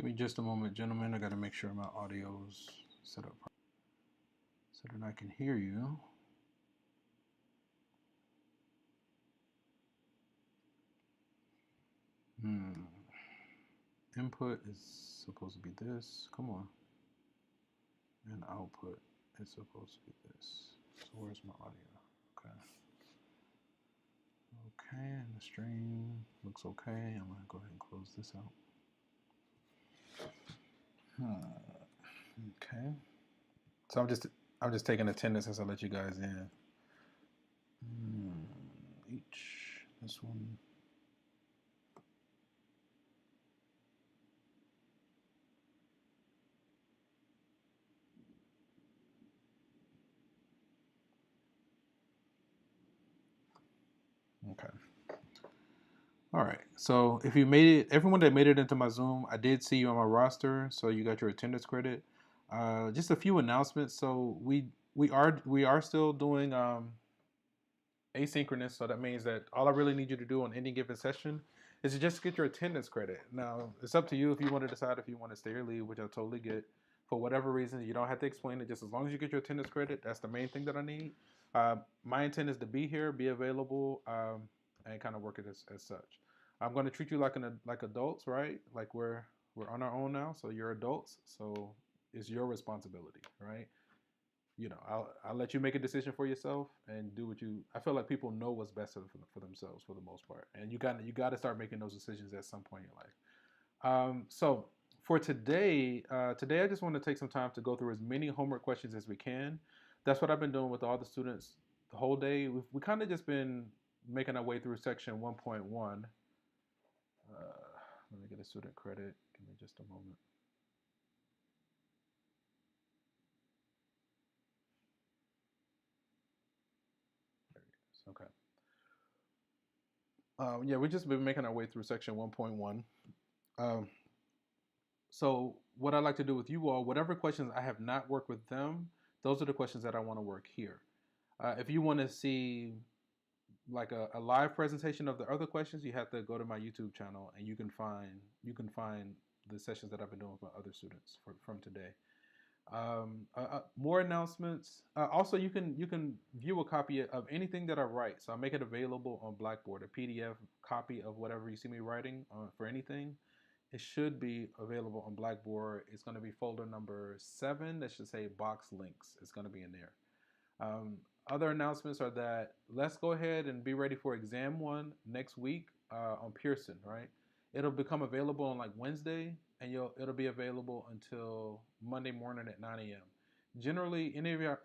Give me just a moment, gentlemen. I got to make sure my audio's set up so that I can hear you. Input is supposed to be this. Come on. And output is supposed to be this. So where's my audio? Okay. Okay, and the stream looks okay. I'm gonna go ahead and close this out. Okay. So I'm just taking attendance as I let you guys in. This one. Okay. All right. So if you made it, everyone that made it into my Zoom, I did see you on my roster, so you got your attendance credit. Just a few announcements. So we are still doing asynchronous. So that means that all I really need you to do on any given session is to just get your attendance credit. Now it's up to you if you want to decide if you want to stay or leave, which I totally get. For whatever reason, you don't have to explain it. Just as long as you get your attendance credit, that's the main thing that I need. My intent is to be here, be available, and kind of work it as such. I'm going to treat you like adults, right? Like we're on our own now, so you're adults, so it's your responsibility, right? I'll let you make a decision for yourself and do what you. I feel like people know what's best for themselves for the most part, and you got to start making those decisions at some point in your life. So for today, I just want to take some time to go through as many homework questions as we can. That's what I've been doing with all the students the whole day. We kind of just been making our way through section 1.1. Let me get a student credit. Give me just a moment. There it is. Okay. Yeah, we've just been making our way through section 1.1. So what I like to do with you all, whatever questions I have not worked with them, those are the questions that I want to work here. If you want to see like a live presentation of the other questions, you have to go to my YouTube channel and you can find the sessions that I've been doing with my other students from today. More announcements. Also, you can view a copy of anything that I write. So I make it available on Blackboard, a PDF copy of whatever you see me writing for anything. It should be available on Blackboard. It's going to be folder number 7. That should say box links. It's going to be in there. Other announcements are that let's go ahead and be ready for exam 1 next week on Pearson, right? It'll become available on like Wednesday, and it'll be available until Monday morning at 9 a.m. Generally,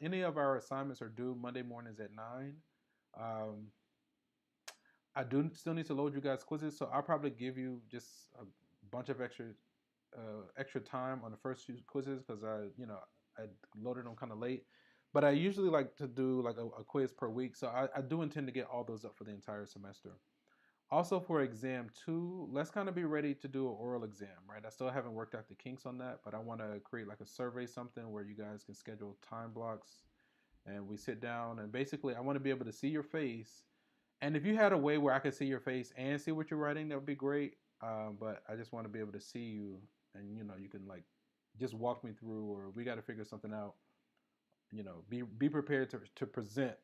any of our assignments are due Monday mornings at 9. I do still need to load you guys quizzes, so I'll probably give you just a bunch of extra time on the first few quizzes because I loaded them kind of late. But I usually like to do like a quiz per week, so I do intend to get all those up for the entire semester. Also for exam 2, let's kind of be ready to do an oral exam, right? I still haven't worked out the kinks on that, but I want to create like a survey, something where you guys can schedule time blocks and we sit down and basically I want to be able to see your face. And if you had a way where I could see your face and see what you're writing, that would be great. But I just want to be able to see you and you can like just walk me through, or we got to figure something out. Be prepared to present,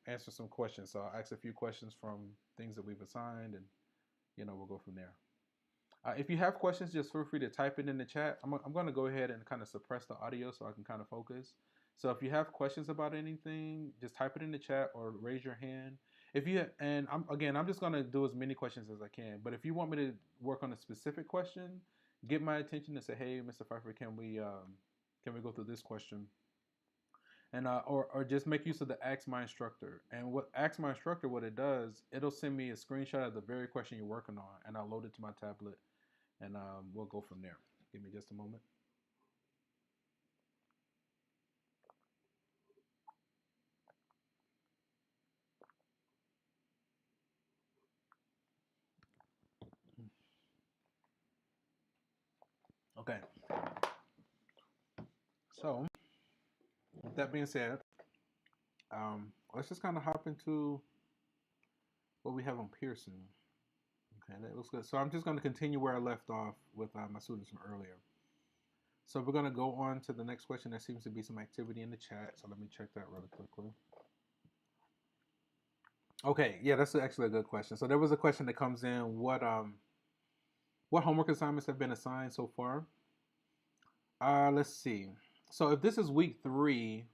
answer some questions. So I'll ask a few questions from things that we've assigned, and we'll go from there. If you have questions, just feel free to type it in the chat. I'm going to go ahead and kind of suppress the audio so I can kind of focus. So if you have questions about anything, just type it in the chat or raise your hand. I'm just going to do as many questions as I can. But if you want me to work on a specific question, get my attention and say, hey, Mr. Pfeiffer, can we go through this question? And or just make use of the Ask My Instructor. And what Ask My Instructor, what it does, it'll send me a screenshot of the very question you're working on, and I'll load it to my tablet, and we'll go from there. Give me just a moment. Okay. So, with that being said, let's just kind of hop into what we have on Pearson. Okay, that looks good. So I'm just going to continue where I left off with my students from earlier. So we're going to go on to the next question. There seems to be some activity in the chat, so let me check that really quickly. Okay, yeah, that's actually a good question. So there was a question that comes in, what homework assignments have been assigned so far? Let's see. So if this is week 3,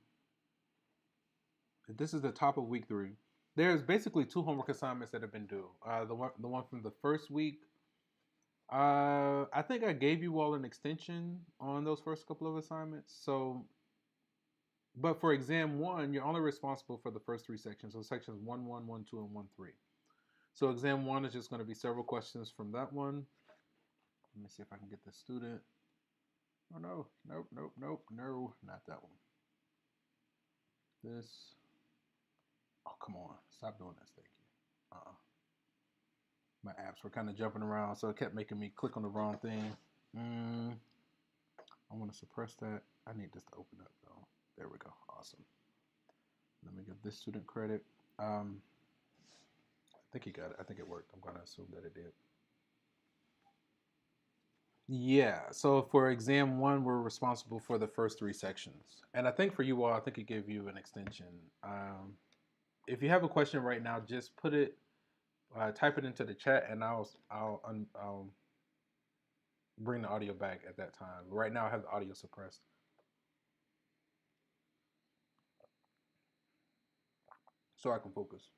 if this is the top of week 3, there's basically 2 homework assignments that have been due. The one from the first week. I think I gave you all an extension on those first couple of assignments. So, but for exam 1, you're only responsible for the first 3 sections. So sections 1.1, 1.2, and 1.3. So exam 1 is just going to be several questions from that one. Let me see if I can get the student. Oh no, nope, no, not that one. This. Oh, come on, stop doing this, thank you. My apps were kind of jumping around, so it kept making me click on the wrong thing. I want to suppress that. I need this to open up though. There we go, awesome. Let me give this student credit. I think he got it. I think it worked. I'm going to assume that it did. Yeah, so for exam 1, we're responsible for the first 3 sections. And I think for you all, I think it gave you an extension. If you have a question right now, just put it, type it into the chat, and I'll bring the audio back at that time. Right now, I have the audio suppressed. So I can focus.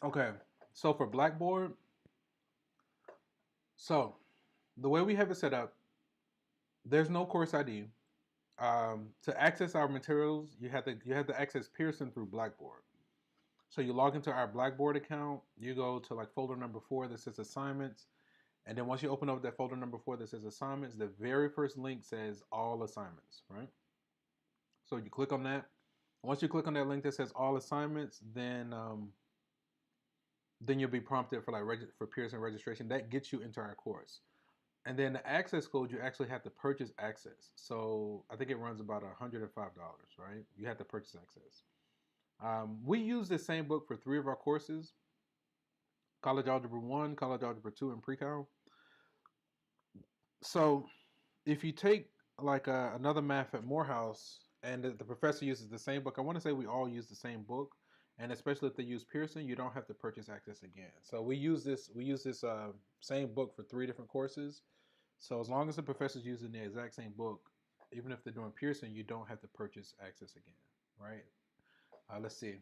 Okay, so for Blackboard, so the way we have it set up, there's no course ID. To access our materials, you have to access Pearson through Blackboard. So you log into our Blackboard account, you go to like folder number 4 that says assignments, and then once you open up that folder number 4 that says assignments, the very first link says all assignments, right? So you click on that. Once you click on that link that says all assignments, then you'll be prompted for for Pearson registration. That gets you into our course. And then the access code, you actually have to purchase access. So I think it runs about $105, right? You have to purchase access. We use the same book for 3 of our courses: College Algebra 1, College Algebra 2, and Pre-Cal. So if you take like another math at Morehouse and the professor uses the same book, I want to say we all use the same book. And especially if they use Pearson, you don't have to purchase access again. So we use this same book for 3 different courses. So as long as the professor's using the exact same book, even if they're doing Pearson, you don't have to purchase access again, right? Let's see.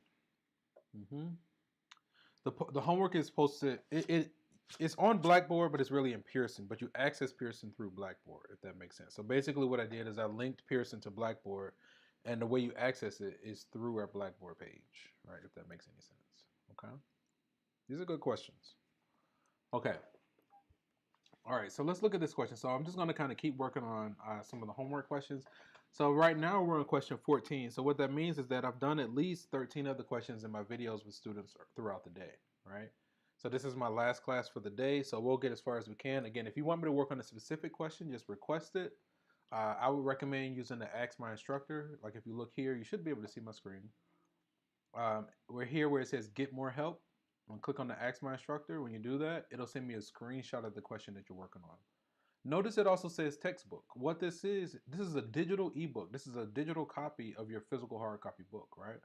The homework is posted. It's on Blackboard, but it's really in Pearson. But you access Pearson through Blackboard, if that makes sense. So basically, what I did is I linked Pearson to Blackboard, and the way you access it is through our Blackboard page, right? If that makes any sense. Okay. These are good questions. Okay. All right, so let's look at this question. So I'm just going to kind of keep working on some of the homework questions. So right now we're on question 14. So what that means is that I've done at least 13 other questions in my videos with students throughout the day, right? So this is my last class for the day, so we'll get as far as we can. Again, if you want me to work on a specific question, just request it. I would recommend using the Ask My Instructor. Like if you look here, you should be able to see my screen. We're here where it says Get More Help. I'm gonna click on the Ask My Instructor. When you do that, it'll send me a screenshot of the question that you're working on. Notice it also says textbook. What this is a digital ebook. This is a digital copy of your physical hard copy book, right?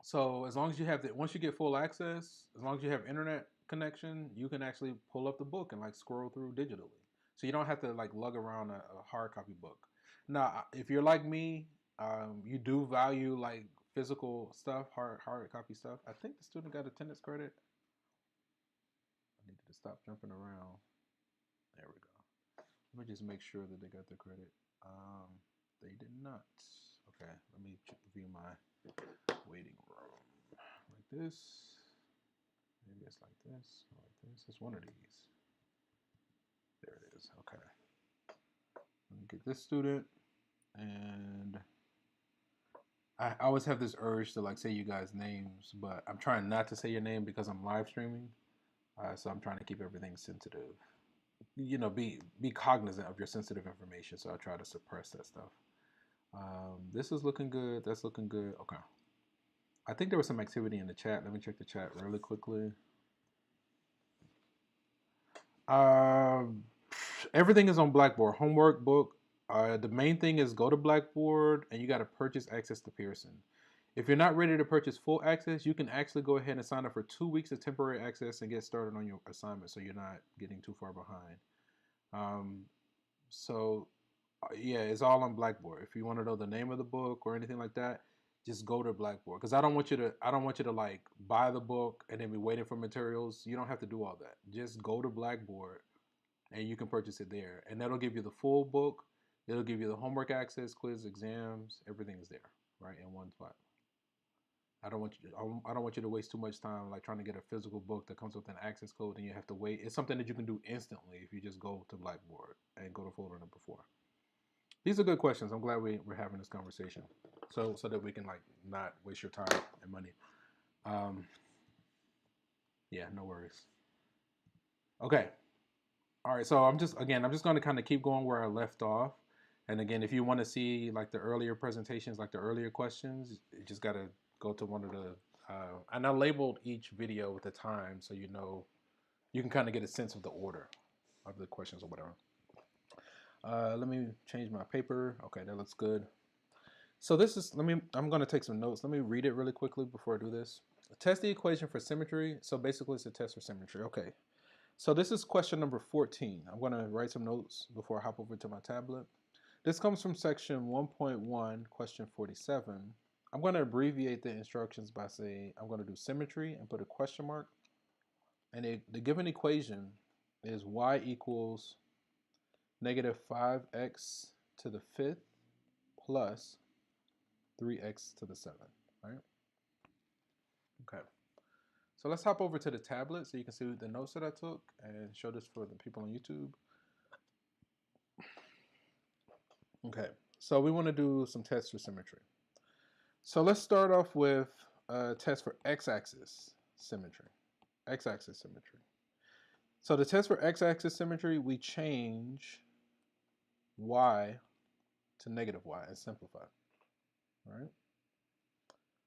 So as long as you have that, once you get full access, as long as you have internet connection, you can actually pull up the book and like scroll through digitally. So you don't have to like lug around a hard copy book. Now, if you're like me, you do value like physical stuff, hard copy stuff. I think the student got attendance credit. I needed to stop jumping around. There we go. Let me just make sure that they got the credit. They did not. Okay, let me view my waiting room. Like this. Maybe it's like this, or like this. It's one of these. There it is. Okay. Let me get this student. And I always have this urge to like say you guys' names, but I'm trying not to say your name because I'm live streaming. So I'm trying to keep everything sensitive. You know, be cognizant of your sensitive information. So I try to suppress that stuff. This is looking good. That's looking good. Okay. I think there was some activity in the chat. Let me check the chat really quickly. Everything is on Blackboard. Homework, book. The main thing is go to Blackboard and you got to purchase access to Pearson. If you're not ready to purchase full access, you can actually go ahead and sign up for 2 weeks of temporary access and get started on your assignment so you're not getting too far behind. So yeah, it's all on Blackboard. If you want to know the name of the book or anything like that, just go to Blackboard because I don't want you to like buy the book and then be waiting for materials. You don't have to do all that. Just go to Blackboard and you can purchase it there, and that'll give you the full book. It'll give you the homework access, quiz, exams, everything is there, right, in one spot. I don't want you to waste too much time like trying to get a physical book that comes with an access code and you have to wait. It's something that you can do instantly if you just go to Blackboard and go to folder number 4. These are good questions. I'm glad we're having this conversation, so that we can like not waste your time and money. Yeah, no worries. Okay. All right. So I'm just going to kind of keep going where I left off. And again, if you want to see like the earlier presentations, like the earlier questions, you just got to go to one of the. And I labeled each video with the time, so you know, you can kind of get a sense of the order of the questions or whatever. Let me change my paper. Okay, that looks good. So this is, I'm going to take some notes. Let me read it really quickly before I do this. Test the equation for symmetry. So basically it's a test for symmetry. Okay. So this is question number 14. I'm going to write some notes before I hop over to my tablet. This comes from section 1.1, question 47. I'm going to abbreviate the instructions by saying I'm going to do symmetry and put a question mark. And the given equation is y equals negative 5x to the 5th plus 3x to the 7th, right? Okay. So let's hop over to the tablet so you can see the notes that I took and show this for the people on YouTube. Okay, so we want to do some tests for symmetry. So let's start off with a test for x-axis symmetry. X-axis symmetry. So the test for x-axis symmetry, we change y to negative y and simplify, all right?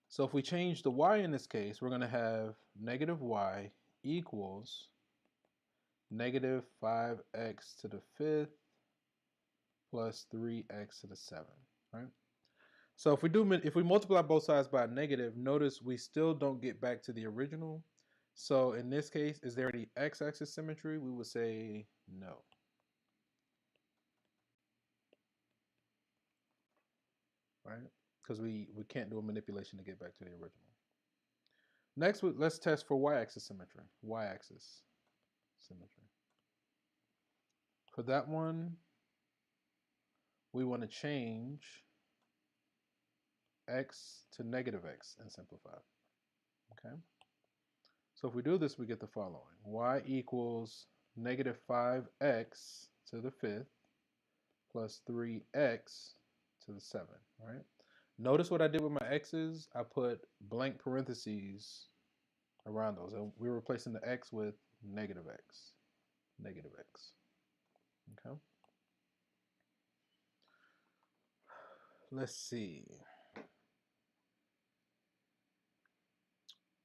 So if we change the y in this case, we're going to have negative y equals negative 5x to the 5th plus 3x to the 7th, right? So if we multiply both sides by a negative, notice we still don't get back to the original. So in this case, is there any x-axis symmetry? We would say no. Right? Because we can't do a manipulation to get back to the original. Next, let's test for y-axis symmetry. Y-axis symmetry. For that one, we want to change x to negative x and simplify. Okay? So if we do this, we get the following. Y equals negative 5x to the 5th plus 3x to the 7th, right? Notice what I did with my x's. I put blank parentheses around those. And we're replacing the x with negative x. Negative x. Okay? Let's see.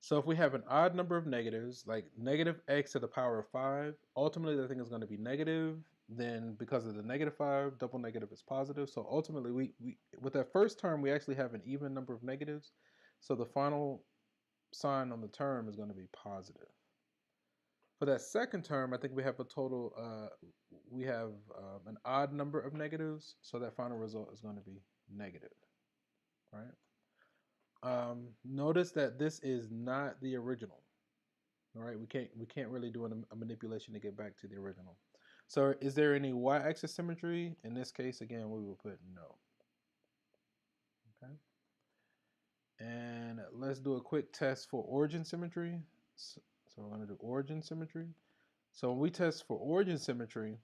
So if we have an odd number of negatives, like negative x to the power of 5, ultimately the thing is going to be negative. Then because of the negative 5, double negative is positive. So ultimately, we with that first term, we actually have an even number of negatives. So the final sign on the term is going to be positive. For that second term, I think we have a total, we have an odd number of negatives. So that final result is going to be negative, right? Notice that this is not the original. All right, we can't really do a manipulation to get back to the original. So is there any y-axis symmetry? In this case, again, we will put no. Okay. And let's do a quick test for origin symmetry. So we're going to do origin symmetry. So when we test for origin symmetry,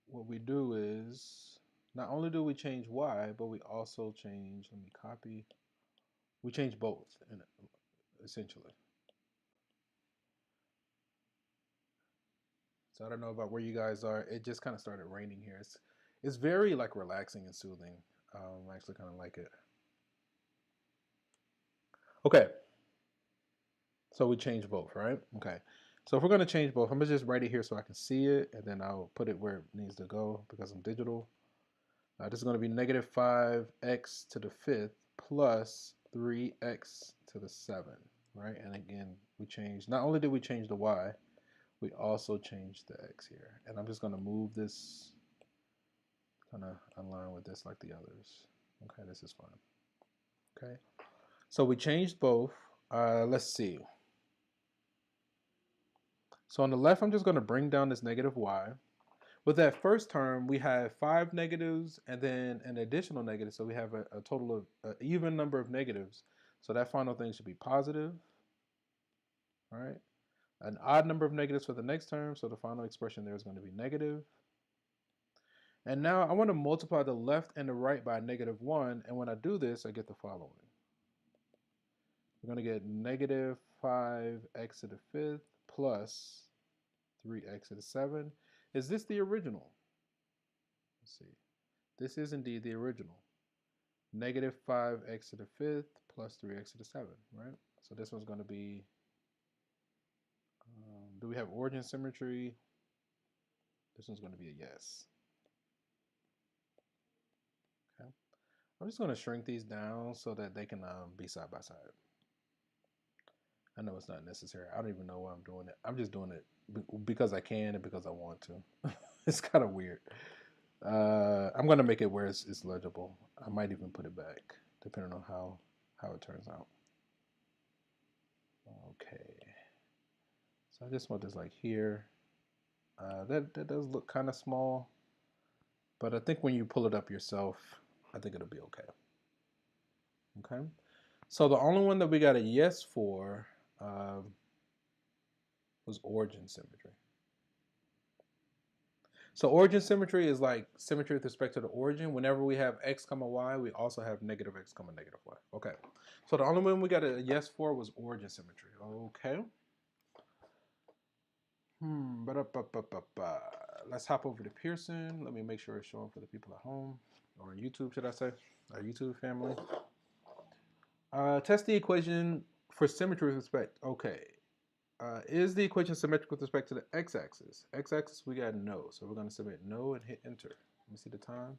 what we do is not only do we change y, but we also change, let me copy, we change both, essentially. So I don't know about where you guys are. It just kind of started raining here. It's very like relaxing and soothing. I actually kind of like it. Okay, so we change both, right? Okay, so if we're gonna change both, I'm gonna just write it here so I can see it, and then I'll put it where it needs to go because I'm digital. This is gonna be negative 5x to the 5th plus 3x to the 7th, right? And again, we changed, not only did we change the y, we also changed the x here. And I'm just gonna move this kind of align with this like the others. Okay, this is fine. Okay, so we changed both. Let's see. So on the left, I'm just going to bring down this negative y. With that first term, we have 5 negatives and then an additional negative. So we have a total of an even number of negatives. So that final thing should be positive. All right. An odd number of negatives for the next term. So the final expression there is going to be negative. And now I want to multiply the left and the right by -1. And when I do this, I get the following. We're going to get negative 5x to the 5th plus 3x to the 7th. Is this the original? Let's see. This is indeed the original. Negative 5x to the 5th plus 3x to the 7th, right? So this one's going to be, do we have origin symmetry? This one's going to be a yes. Okay. I'm just going to shrink these down so that they can be side by side. I know it's not necessary. I don't even know why I'm doing it. I'm just doing it because I can and because I want to. It's kind of weird. I'm going to make it where it's legible. I might even put it back, depending on how it turns out. Okay. So I just want this like here. That does look kind of small, but I think when you pull it up yourself, I think it'll be okay. Okay. So the only one that we got a yes for was origin symmetry. So origin symmetry is like symmetry with respect to the origin. Whenever we have x comma y, we also have negative x comma negative y. Okay. So the only one we got a yes for was origin symmetry. Okay. Let's hop over to Pearson. Let me make sure it's showing for the people at home, or on YouTube, should I say, our YouTube family. Test the equation for symmetry with respect. Okay. Is the equation symmetric with respect to the x-axis? X-axis, we got no. So we're going to submit no and hit enter. Let me see the time.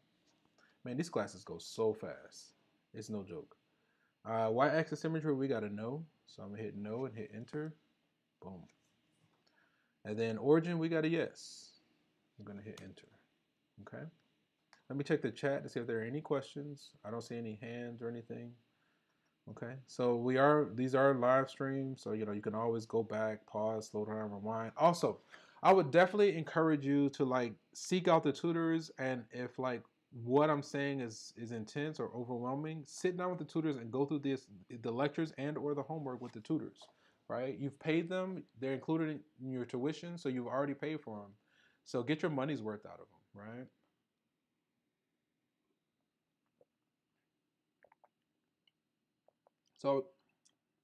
Man, these classes go so fast. It's no joke. Y-axis symmetry, we got a no. So I'm going to hit no and hit enter. Boom. And then origin, we got a yes. I'm going to hit enter. Okay. Let me check the chat to see if there are any questions. I don't see any hands or anything. Okay, so these are live streams, so you can always go back, pause, slow down, rewind. Also, I would definitely encourage you to like seek out the tutors, and if like what I'm saying is intense or overwhelming, sit down with the tutors and go through the lectures and or the homework with the tutors. Right? You've paid them; they're included in your tuition, so you've already paid for them. So get your money's worth out of them, right? So,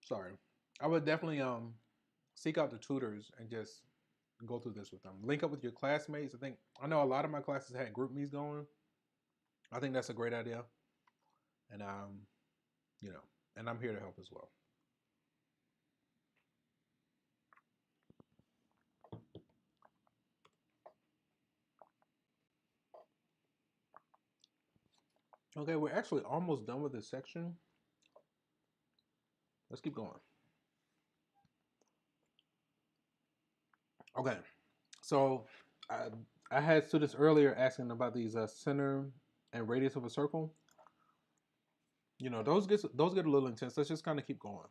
sorry, I would definitely seek out the tutors and just go through this with them. Link up with your classmates. I know a lot of my classes had group meets going. I think that's a great idea, and and I'm here to help as well. Okay, we're actually almost done with this section. Let's keep going. Okay, so I had students earlier asking about these center and radius of a circle. Those get a little intense. Let's just kind of keep going.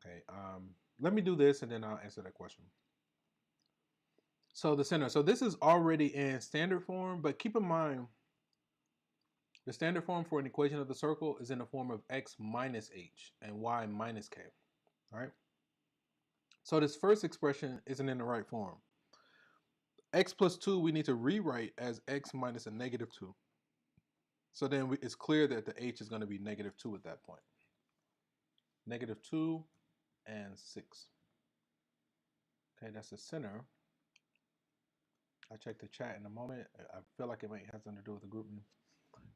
Okay, let me do this and then I'll answer that question. So the center. So this is already in standard form, but keep in mind the standard form for an equation of the circle is in the form of x minus h and y minus k. All right. So this first expression isn't in the right form. X plus 2 we need to rewrite as x minus a negative 2. So then it's clear that the h is going to be negative 2 at that point. Negative 2 and 6. Okay, that's the center. I check the chat in a moment. I feel like it might have something to do with the group me.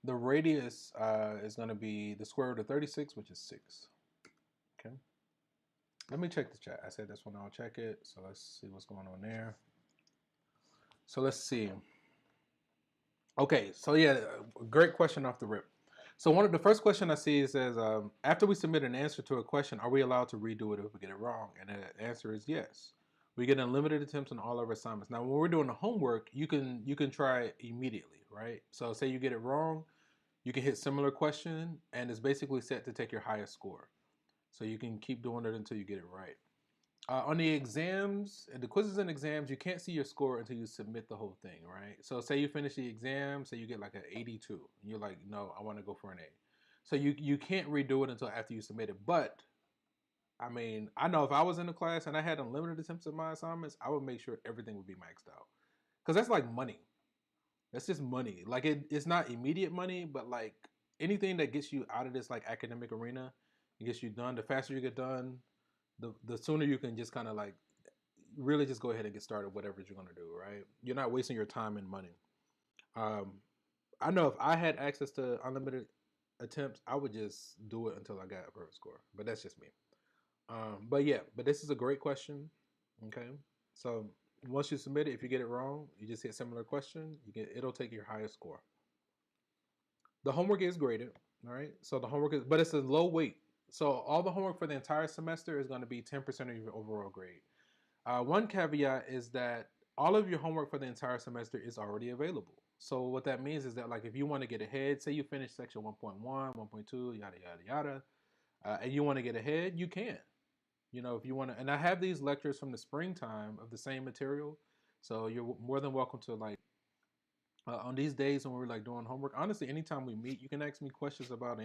The radius is going to be the square root of 36, which is 6. Okay. Let me check the chat. I said this one. I'll check it. So let's see what's going on there. So let's see. Okay. So yeah, great question off the rip. So one of the first question I see says, after we submit an answer to a question, are we allowed to redo it if we get it wrong? And the answer is yes. We get unlimited attempts on all of our assignments. Now, when we're doing the homework, you can try it immediately, right? So say you get it wrong, you can hit similar question, and it's basically set to take your highest score. So you can keep doing it until you get it right. On the exams, the quizzes and exams, you can't see your score until you submit the whole thing, right? So say you finish the exam, say you get like an 82, and you're like, no, I want to go for an A. So you can't redo it until after you submit it. But I mean, I know if I was in the class and I had unlimited attempts at my assignments, I would make sure everything would be maxed out. Because that's like money. That's just money. Like it's not immediate money, but like anything that gets you out of this like academic arena, it gets you done. The faster you get done, the sooner you can just kind of like really just go ahead and get started whatever you're gonna do, right? You're not wasting your time and money. Um, I know if I had access to unlimited attempts, I would just do it until I got a perfect score. But that's just me. But yeah, but this is a great question. Okay, so once you submit it, if you get it wrong, you just hit similar question. It'll take your highest score. The homework is graded. All right, so the homework is, but it's a low weight. So all the homework for the entire semester is going to be 10% of your overall grade. One caveat is that all of your homework for the entire semester is already available. So what that means is that like if you want to get ahead, say you finish section 1.1, 1.2, yada yada yada, and you want to get ahead, you can. You know, if you want to, and I have these lectures from the springtime of the same material, so you're more than welcome to like on these days when we're like doing homework. Honestly, anytime we meet, you can ask me questions about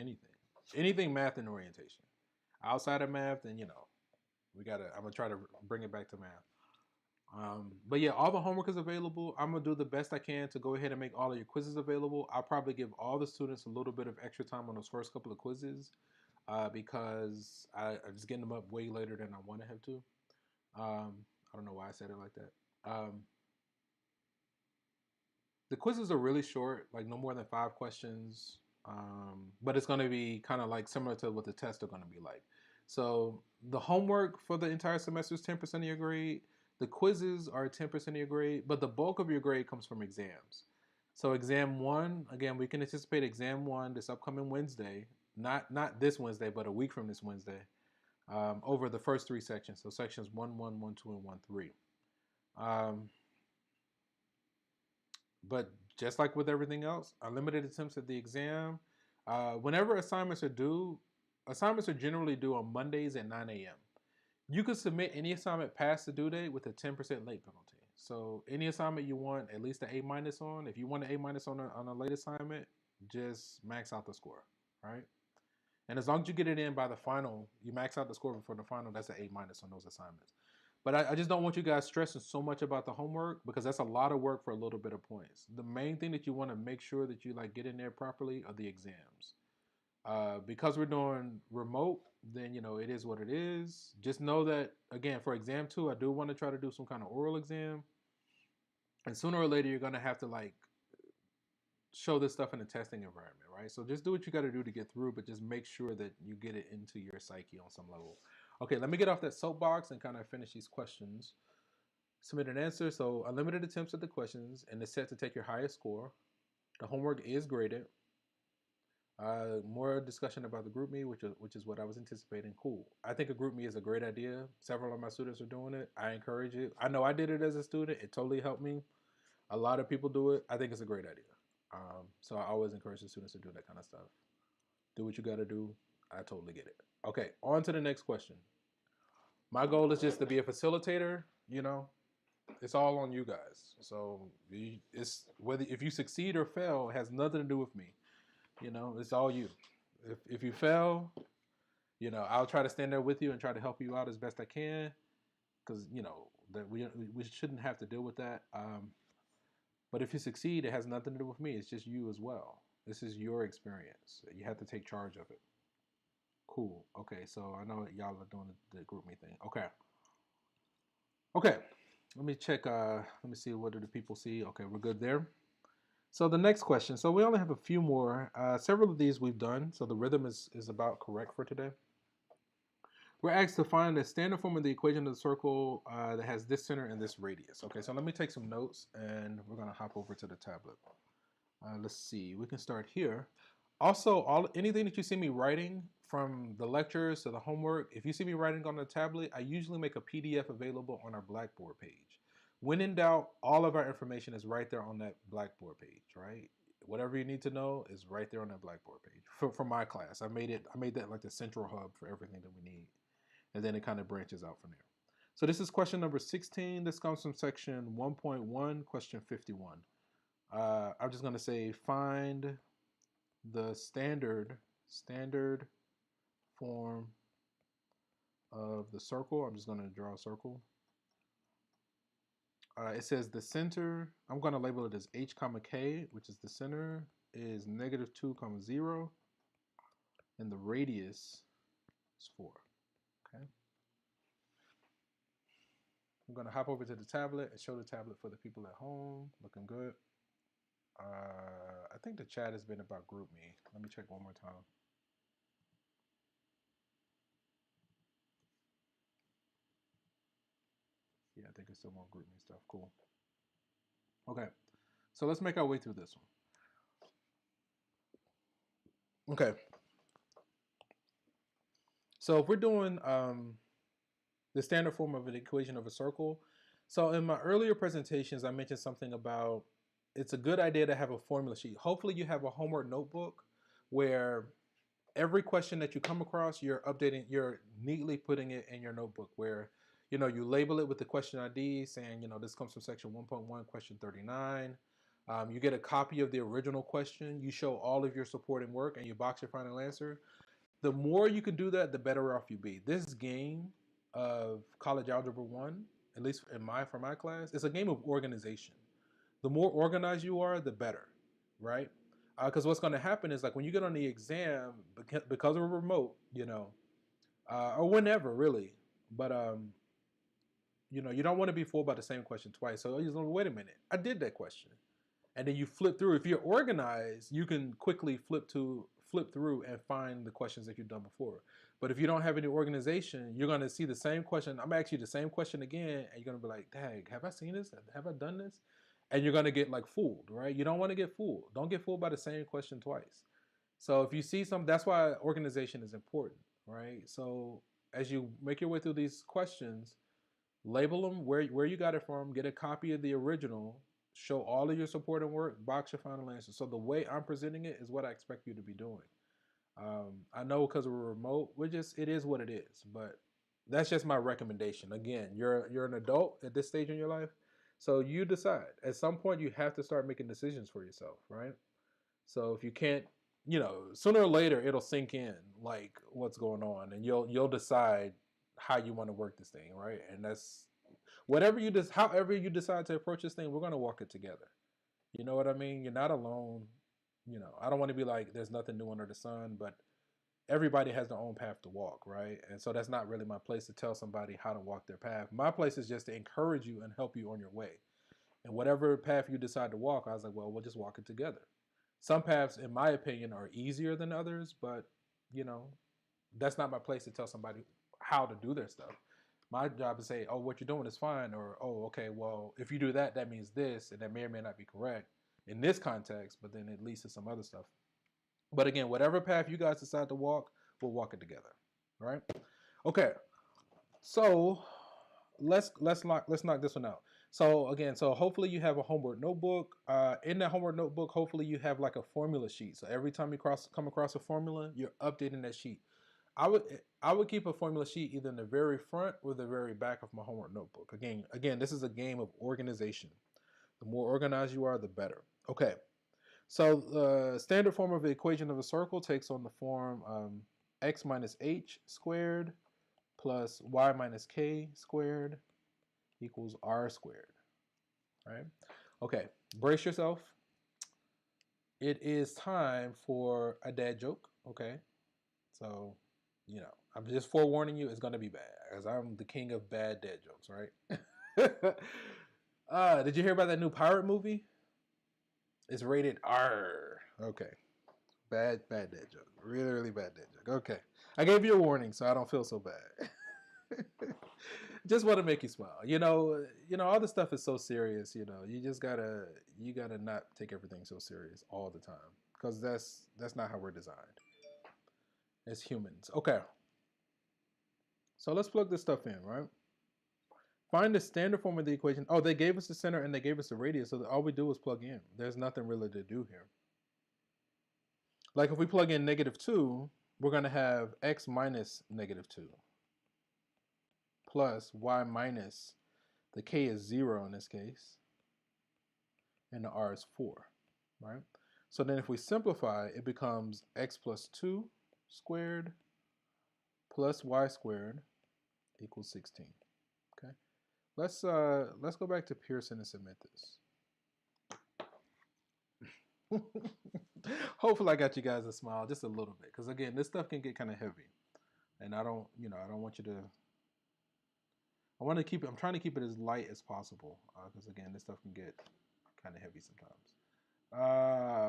anything math and orientation. Outside of math, then you know I'm gonna try to bring it back to math. But yeah, all the homework is available. I'm gonna do the best I can to go ahead and make all of your quizzes available. I'll probably give all the students a little bit of extra time on those first couple of quizzes because I'm just getting them up way later than I want to have to. I don't know why I said it like that. The quizzes are really short, like no more than 5 questions. But it's going to be kind of like similar to what the tests are going to be like. So the homework for the entire semester is 10% of your grade. The quizzes are 10% of your grade, but the bulk of your grade comes from exams. So exam one, again, we can anticipate exam one this upcoming Wednesday, not this Wednesday, but a week from this Wednesday, over the first 3 sections. So sections 1.1, 1.2, and 1.3. But just like with everything else, unlimited attempts at the exam. Whenever assignments are due, assignments are generally due on Mondays at 9 a.m. You could submit any assignment past the due date with a 10% late penalty. So any assignment you want at least an A minus on, if you want an A minus on a late assignment, just max out the score, right? And as long as you get it in by the final, you max out the score before the final, that's an A minus on those assignments. But I just don't want you guys stressing so much about the homework because that's a lot of work for a little bit of points. The main thing that you want to make sure that you like get in there properly are the exams. Because we're doing remote, then you know it is what it is. Just know that again for exam 2, I do want to try to do some kind of oral exam, and sooner or later you're gonna have to like show this stuff in a testing environment, right? So just do what you got to do to get through, but just make sure that you get it into your psyche on some level. Okay, let me get off that soapbox and kind of finish these questions. Submit an answer. So unlimited attempts at the questions, and it's set to take your highest score. The homework is graded. More discussion about the group me, which is what I was anticipating. Cool. I think a group me is a great idea. Several of my students are doing it. I encourage it. I know I did it as a student. It totally helped me. A lot of people do it. I think it's a great idea. So I always encourage the students to do that kind of stuff. Do what you got to do. I totally get it. Okay, on to the next question. My goal is just to be a facilitator. You know, it's all on you guys. So it's whether if you succeed or fail, it has nothing to do with me. You know, it's all you. If you fail, you know, I'll try to stand there with you and try to help you out as best I can. Because you know that we shouldn't have to deal with that. But if you succeed, it has nothing to do with me. It's just you as well. This is your experience. You have to take charge of it. Cool. Okay, so I know y'all are doing the group me thing. Okay. Okay. Let me check. Let me see. What do the people see? Okay, we're good there. So the next question. So we only have a few more. Several of these we've done. So the rhythm is about correct for today. We're asked to find the standard form of the equation of the circle that has this center and this radius. Okay, so let me take some notes and we're gonna hop over to the tablet. Let's see, we can start here. Also, anything that you see me writing from the lectures to the homework, if you see me writing on the tablet, I usually make a PDF available on our Blackboard page. When in doubt, all of our information is right there on that Blackboard page, right? Whatever you need to know is right there on that Blackboard page. For my class, I made that like the central hub for everything that we need. And then it kind of branches out from there. So this is question number 16. This comes from section 1.1, question 51. I'm just going to say find the standard form of the circle. I'm just going to draw a circle. It says the center, I'm going to label it as h comma k, which is the center, is -2 comma 0, and the radius is 4. Okay. I'm going to hop over to the tablet and show the tablet for the people at home. Looking good. I think the chat has been about GroupMe. Let me check one more time. Yeah, I think it's still more GroupMe stuff. Cool. Okay, so let's make our way through this one. Okay. So if we're doing the standard form of an equation of a circle, so in my earlier presentations, I mentioned something about it's a good idea to have a formula sheet. Hopefully you have a homework notebook where every question that you come across, you're neatly putting it in your notebook where, you label it with the question ID saying, this comes from section 1.1, question 39. You get a copy of the original question. You show all of your supporting work and you box your final answer. The more you can do that, the better off you be. This game of College Algebra 1, at least for my class, it's a game of organization. The more organized you are, the better, right? Because what's going to happen is like when you get on the exam, because we're remote, or whenever really, but you don't want to be fooled by the same question twice. So you like, wait a minute, I did that question, and then you flip through. If you're organized, you can quickly flip through and find the questions that you've done before. But if you don't have any organization, you're going to see the same question. I'm actually the same question again, and you're going to be like, dang, have I seen this? Have I done this? And you're going to get like fooled, right? You don't want to get fooled. Don't get fooled by the same question twice. So if you see that's why organization is important, right? So as you make your way through these questions, label them where you got it from, get a copy of the original, show all of your supporting work, box your final answer. So the way I'm presenting it is what I expect you to be doing. I know because we're remote, it is what it is, but that's just my recommendation. Again, you're an adult at this stage in your life, so you decide. At some point, you have to start making decisions for yourself, right? So if you can't, sooner or later it'll sink in like what's going on, and you'll decide how you want to work this thing, right? And that's however you decide to approach this thing, we're gonna walk it together. You know what I mean? You're not alone. I don't want to be like there's nothing new under the sun, but everybody has their own path to walk, right? And so that's not really my place to tell somebody how to walk their path. My place is just to encourage you and help you on your way. And whatever path you decide to walk, I was like, well, we'll just walk it together. Some paths, in my opinion, are easier than others, but that's not my place to tell somebody how to do their stuff. My job is to say, oh, what you're doing is fine, or oh, okay, well, if you do that, that means this, and that may or may not be correct in this context, but then it leads to some other stuff. But again, whatever path you guys decide to walk, we'll walk it together. All right? Okay. So let's knock this one out. So again, hopefully you have a homework notebook. In that homework notebook, hopefully you have like a formula sheet. So every time you come across a formula, you're updating that sheet. I would keep a formula sheet either in the very front or the very back of my homework notebook. Again, this is a game of organization. The more organized you are, the better. Okay. So the standard form of the equation of a circle takes on the form x minus h squared plus y minus k squared equals r squared, right? Okay, brace yourself. It is time for a dad joke, okay? So, I'm just forewarning you, it's going to be bad, as I'm the king of bad dad jokes, right? Did you hear about that new pirate movie? It's rated R. Okay. Bad dad joke. Really, really bad dad joke. Okay. I gave you a warning, so I don't feel so bad. Just want to make you smile. All this stuff is so serious. You just gotta not take everything so serious all the time, because that's not how we're designed as humans. Okay. So let's plug this stuff in, right? Find the standard form of the equation. Oh, they gave us the center and they gave us the radius, so all we do is plug in. There's nothing really to do here. Like if we plug in -2, we're going to have x minus -2 plus y minus, the k is 0 in this case, and the r is 4, right? So then if we simplify, it becomes x plus 2 squared plus y squared equals 16, okay? Let's go back to Pearson and submit this. Hopefully I got you guys a smile just a little bit, because again, this stuff can get kind of heavy, and I don't want you to. I'm trying to keep it as light as possible, because again, this stuff can get kind of heavy sometimes.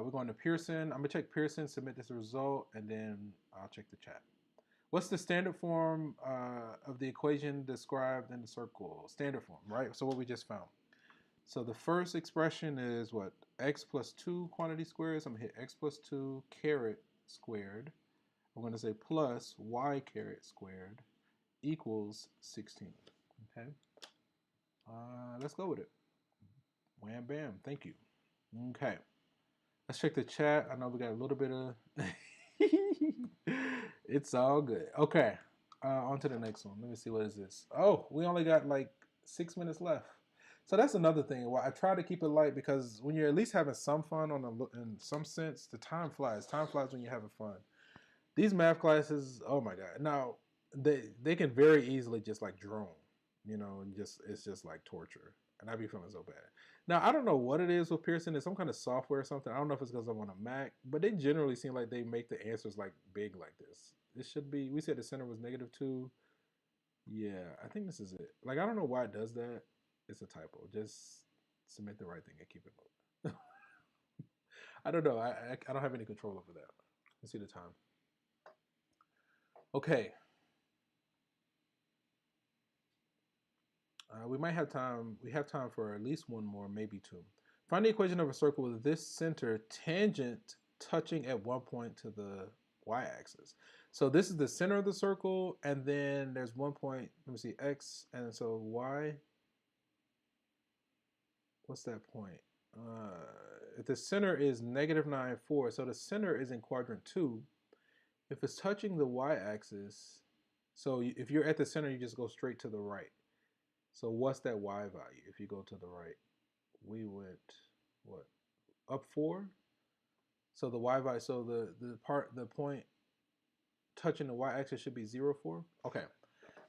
We're going to Pearson. I'm gonna check Pearson, submit this result, and then I'll check the chat. What's the standard form of the equation described in the circle? Standard form, right? So what we just found. So the first expression is what? X plus 2 quantity squared. So I'm going to hit x plus 2 caret squared. I'm going to say plus y caret squared equals 16. Okay. Let's go with it. Wham bam. Thank you. Okay. Let's check the chat. I know we got a little bit of... It's all good. Okay. On to the next one. Let me see. What is this? Oh, we only got like 6 minutes left. So that's another thing. Why I try to keep it light, because when you're at least having some fun in some sense, the time flies. Time flies when you're having fun. These math classes, oh my God. Now, they can very easily just like drone, and it's just like torture. And I be feeling so bad. Now, I don't know what it is with Pearson. It's some kind of software or something. I don't know if it's because I'm on a Mac, but they generally seem like they make the answers like big like this. It should be, we said the center was -2. Yeah, I think this is it. Like, I don't know why it does that. It's a typo. Just submit the right thing and keep it moving. I don't know. I don't have any control over that. Let's see the time. Okay. We might have time. We have time for at least one more, maybe two. Find the equation of a circle with this center tangent touching at one point to the y-axis. So this is the center of the circle, and then there's one point. Let me see, x, and so y. What's that point? If the center is -9, 4, so the center is in quadrant 2. If it's touching the y-axis, so if you're at the center, you just go straight to the right. So what's that y value if you go to the right? We went, what, up 4? So the y value, so the point touching the y-axis should be 0, 4? Okay,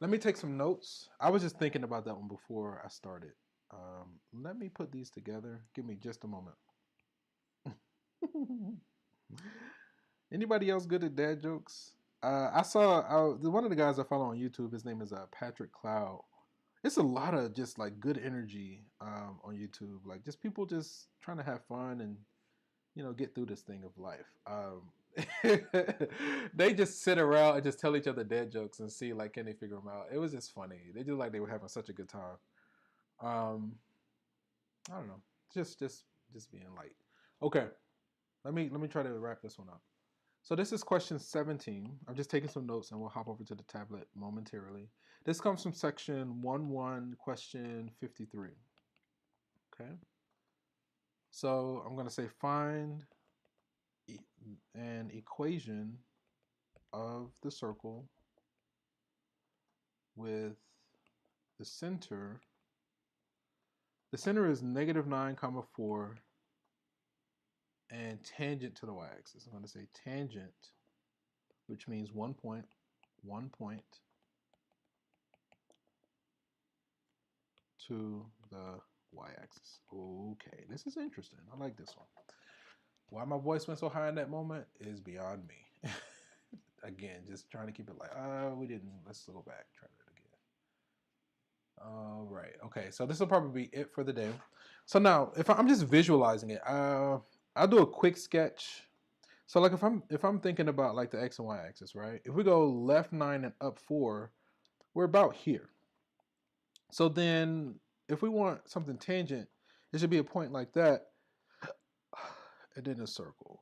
let me take some notes. I was just thinking about that one before I started. Let me put these together. Give me just a moment. Anybody else good at dad jokes? I saw one of the guys I follow on YouTube. His name is Patrick Cloud. It's a lot of just like good energy on YouTube. Like just people just trying to have fun and get through this thing of life. They just sit around and just tell each other dad jokes and see like can they figure them out. It was just funny. They just like they were having such a good time. I don't know. Just being light. Okay. Let me try to wrap this one up. So this is question 17. I'm just taking some notes and we'll hop over to the tablet momentarily. This comes from section 1-1, question 53. Okay. So I'm going to say find an equation of the circle with the center. The center is -9, 4, and tangent to the y-axis. I'm going to say tangent, which means 1 point to the y-axis. Okay, this is interesting. I like this one. Why my voice went so high in that moment is beyond me. Again, just trying to keep it like, we didn't. Let's go back. Try that again. All right. Okay. So this will probably be it for the day. So now, if I'm just visualizing it, I'll do a quick sketch. So like if I'm thinking about like the x and y axis, right? If we go left 9 and up 4, we're about here. So then if we want something tangent, it should be a point like that, and then a circle.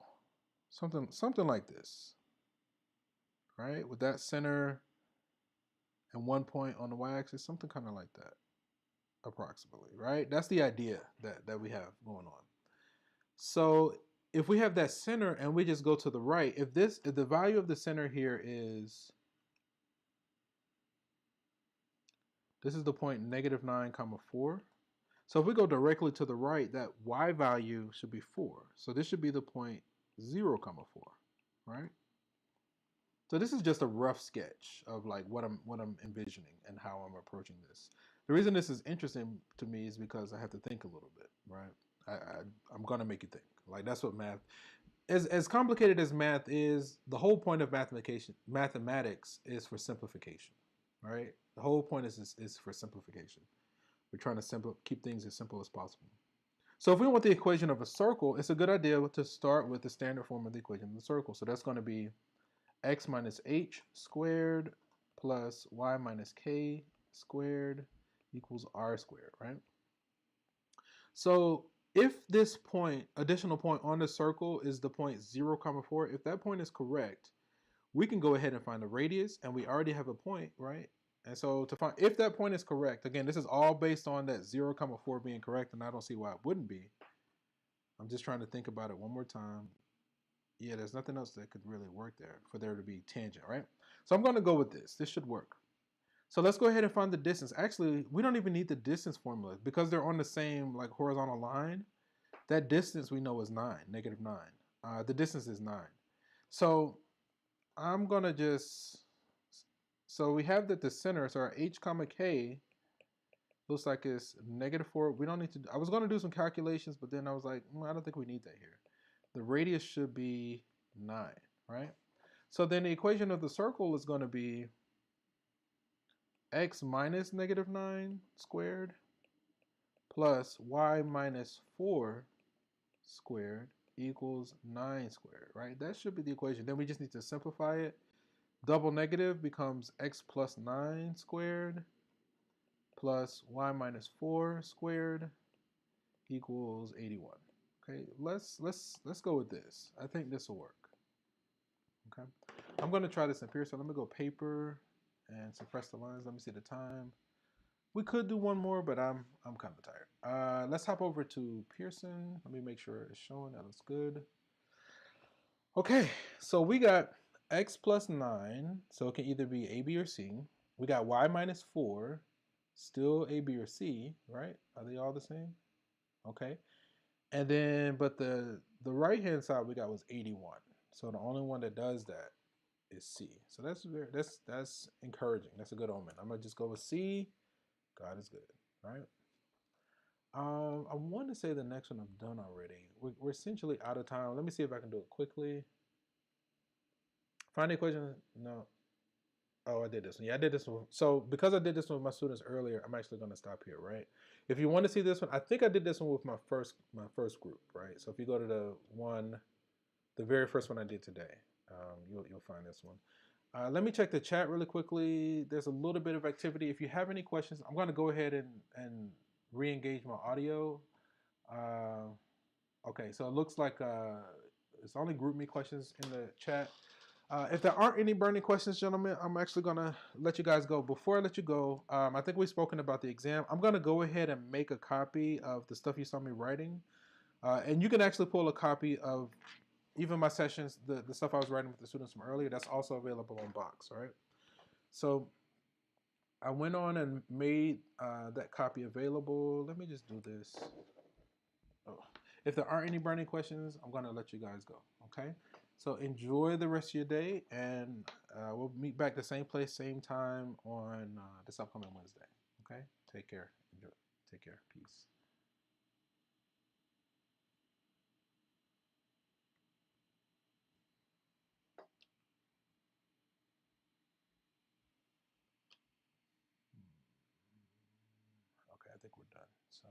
Something like this, right? With that center and 1 point on the y-axis, something kind of like that, approximately, right? That's the idea that we have going on. So if we have that center and we just go to the right, if the value of the center here is, this is the point -9, 4. So if we go directly to the right, that y value should be 4. So this should be the point 0, 4, right? So this is just a rough sketch of like what I'm envisioning and how I'm approaching this. The reason this is interesting to me is because I have to think a little bit, right? I'm gonna make you think. Like that's what math, as complicated as math is, the whole point of mathematics is for simplification, right? The whole point is for simplification. We're trying to keep things as simple as possible. So if we want the equation of a circle, it's a good idea to start with the standard form of the equation of the circle. So that's going to be x minus h squared plus y minus k squared equals r squared, right? So if this point, additional point on the circle is the point 0, 4, if that point is correct, we can go ahead and find the radius, and we already have a point, right? And so to find, if that point is correct, again, this is all based on that 0, 4 being correct, and I don't see why it wouldn't be. I'm just trying to think about it one more time. Yeah, there's nothing else that could really work there for there to be tangent, right? So I'm going to go with this. This should work. So let's go ahead and find the distance. Actually, we don't even need the distance formula because they're on the same like horizontal line. That distance we know is 9, -9. The distance is 9. So I'm going to just, so we have that the center, so our h comma k looks like it's -4. We don't need to, I was going to do some calculations, but then I was like, I don't think we need that here. The radius should be 9, right? So then the equation of the circle is going to be x minus -9 squared plus y minus 4 squared equals 9 squared, right? That should be the equation. Then we just need to simplify it. Double negative becomes x plus 9 squared plus y minus 4 squared equals 81. Okay, let's go with this. I think this will work. Okay, I'm going to try this in Pearson. Let me go paper and suppress the lines. Let me see the time. We could do one more, but I'm kind of tired. Let's hop over to Pearson. Let me make sure it's showing. That looks good. Okay, so we got x plus 9, so it can either be a, b, or c. We got y minus 4, still a, b, or c, right? Are they all the same? Okay. And then, but the right-hand side we got was 81. So the only one that does that is C. So that's encouraging. That's a good omen. I'm gonna just go with C. God is good, right? I want to say the next one I've done already. We're essentially out of time. Let me see if I can do it quickly. Find the equation. No. Oh, I did this one. Yeah, I did this one. So because I did this one with my students earlier, I'm actually going to stop here, right? If you want to see this one, I think I did this one with my first group, right? So if you go to the very first one I did today, you'll find this one. Let me check the chat really quickly. There's a little bit of activity. If you have any questions, I'm going to go ahead and re-engage my audio. Okay, so it looks like it's only group me questions in the chat. If there aren't any burning questions, gentlemen, I'm actually going to let you guys go. Before I let you go, I think we've spoken about the exam. I'm going to go ahead and make a copy of the stuff you saw me writing. And you can actually pull a copy of even my sessions, the stuff I was writing with the students from earlier. That's also available on Box, all right? So I went on and made that copy available. Let me just do this. Oh. If there aren't any burning questions, I'm going to let you guys go, okay? So enjoy the rest of your day, and we'll meet back the same place, same time on this upcoming Wednesday, okay? Take care. Enjoy. Take care. Peace. think we're done. So.